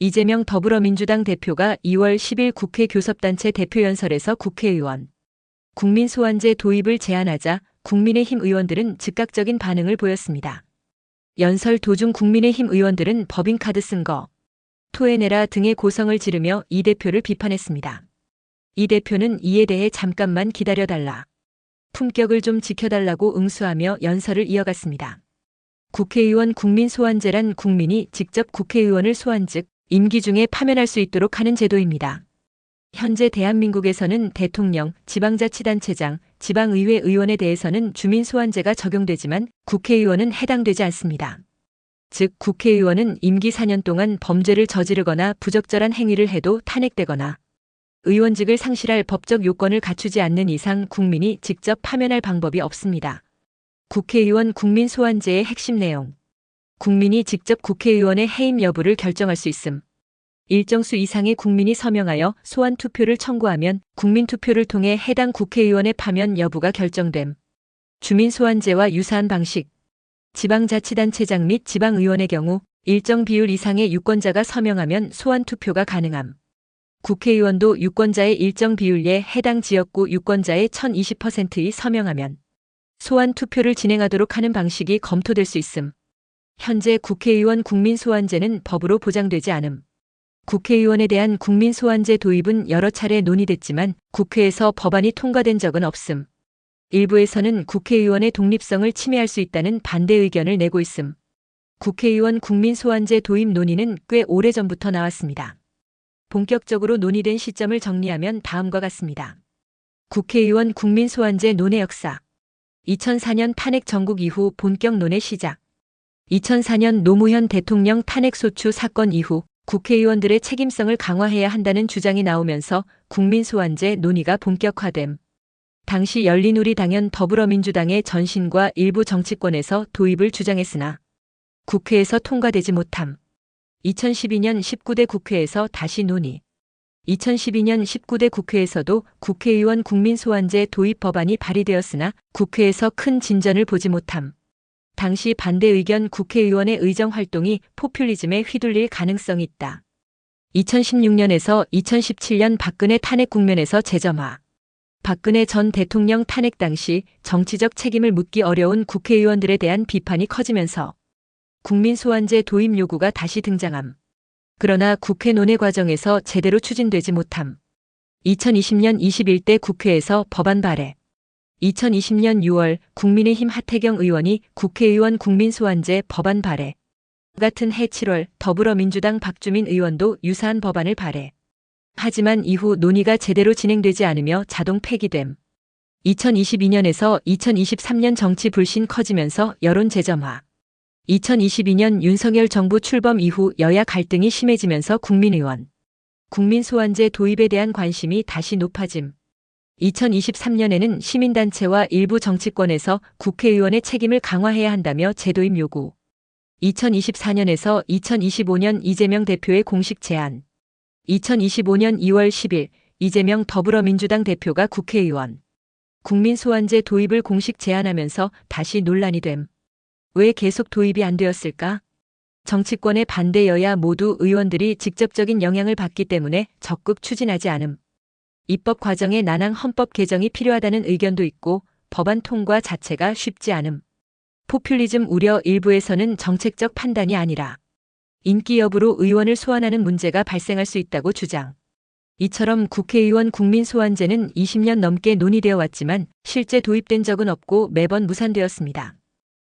이재명 더불어민주당 대표가 2월 10일 국회 교섭단체 대표연설에서 국회의원 국민소환제 도입을 제안하자 국민의힘 의원들은 즉각적인 반응을 보였습니다. 연설 도중 국민의힘 의원들은 법인카드 쓴 거 토해내라 등의 고성을 지르며 이 대표를 비판했습니다. 이 대표는 이에 대해 잠깐만 기다려달라. 품격을 좀 지켜달라고 응수하며 연설을 이어갔습니다. 국회의원 국민소환제란 국민이 직접 국회의원을 소환 즉 임기 중에 파면할 수 있도록 하는 제도입니다. 현재 대한민국에서는 대통령, 지방자치단체장, 지방의회 의원에 대해서는 주민소환제가 적용되지만 국회의원은 해당되지 않습니다. 즉 국회의원은 임기 4년 동안 범죄를 저지르거나 부적절한 행위를 해도 탄핵되거나 의원직을 상실할 법적 요건을 갖추지 않는 이상 국민이 직접 파면할 방법이 없습니다. 국회의원 국민소환제의 핵심 내용. 국민이 직접 국회의원의 해임 여부를 결정할 수 있음. 일정 수 이상의 국민이 서명하여 소환 투표를 청구하면 국민투표를 통해 해당 국회의원의 파면 여부가 결정됨. 주민소환제와 유사한 방식. 지방자치단체장 및 지방의원의 경우 일정 비율 이상의 유권자가 서명하면 소환 투표가 가능함. 국회의원도 유권자의 일정 비율에 해당 지역구 유권자의 1020%이 서명하면 소환 투표를 진행하도록 하는 방식이 검토될 수 있음. 현재 국회의원 국민소환제는 법으로 보장되지 않음. 국회의원에 대한 국민소환제 도입은 여러 차례 논의됐지만 국회에서 법안이 통과된 적은 없음. 일부에서는 국회의원의 독립성을 침해할 수 있다는 반대 의견을 내고 있음. 국회의원 국민소환제 도입 논의는 꽤 오래전부터 나왔습니다. 본격적으로 논의된 시점을 정리하면 다음과 같습니다. 국회의원 국민소환제 논의 역사. 2004년 탄핵 전국 이후 본격 논의 시작. 2004년 노무현 대통령 탄핵소추 사건 이후 국회의원들의 책임성을 강화해야 한다는 주장이 나오면서 국민소환제 논의가 본격화됨. 당시 열린우리당연 더불어민주당의 전신과 일부 정치권에서 도입을 주장했으나 국회에서 통과되지 못함. 2012년 19대 국회에서 다시 논의. 2012년 19대 국회에서도 국회의원 국민소환제 도입 법안이 발의되었으나 국회에서 큰 진전을 보지 못함. 당시 반대 의견 국회의원의 의정활동이 포퓰리즘에 휘둘릴 가능성이 있다. 2016년에서 2017년 박근혜 탄핵 국면에서 재점화. 박근혜 전 대통령 탄핵 당시 정치적 책임을 묻기 어려운 국회의원들에 대한 비판이 커지면서 국민소환제 도입 요구가 다시 등장함. 그러나 국회 논의 과정에서 제대로 추진되지 못함. 2020년 21대 국회에서 법안 발의. 2020년 6월 국민의힘 하태경 의원이 국회의원 국민소환제 법안 발의. 같은 해 7월 더불어민주당 박주민 의원도 유사한 법안을 발의. 하지만 이후 논의가 제대로 진행되지 않으며 자동 폐기됨. 2022년에서 2023년 정치 불신 커지면서 여론 재점화. 2022년 윤석열 정부 출범 이후 여야 갈등이 심해지면서 국민의원 국민소환제 도입에 대한 관심이 다시 높아짐. 2023년에는 시민단체와 일부 정치권에서 국회의원의 책임을 강화해야 한다며 제도입 요구. 2024년에서 2025년 이재명 대표의 공식 제안. 2025년 2월 10일 이재명 더불어민주당 대표가 국회의원 국민소환제 도입을 공식 제안하면서 다시 논란이 됨. 왜 계속 도입이 안 되었을까? 정치권의 반대 여야 모두 의원들이 직접적인 영향을 받기 때문에 적극 추진하지 않음. 입법 과정에 난항 헌법 개정이 필요하다는 의견도 있고 법안 통과 자체가 쉽지 않음. 포퓰리즘 우려 일부에서는 정책적 판단이 아니라 인기 여부로 의원을 소환하는 문제가 발생할 수 있다고 주장. 이처럼 국회의원 국민소환제는 20년 넘게 논의되어 왔지만 실제 도입된 적은 없고 매번 무산되었습니다.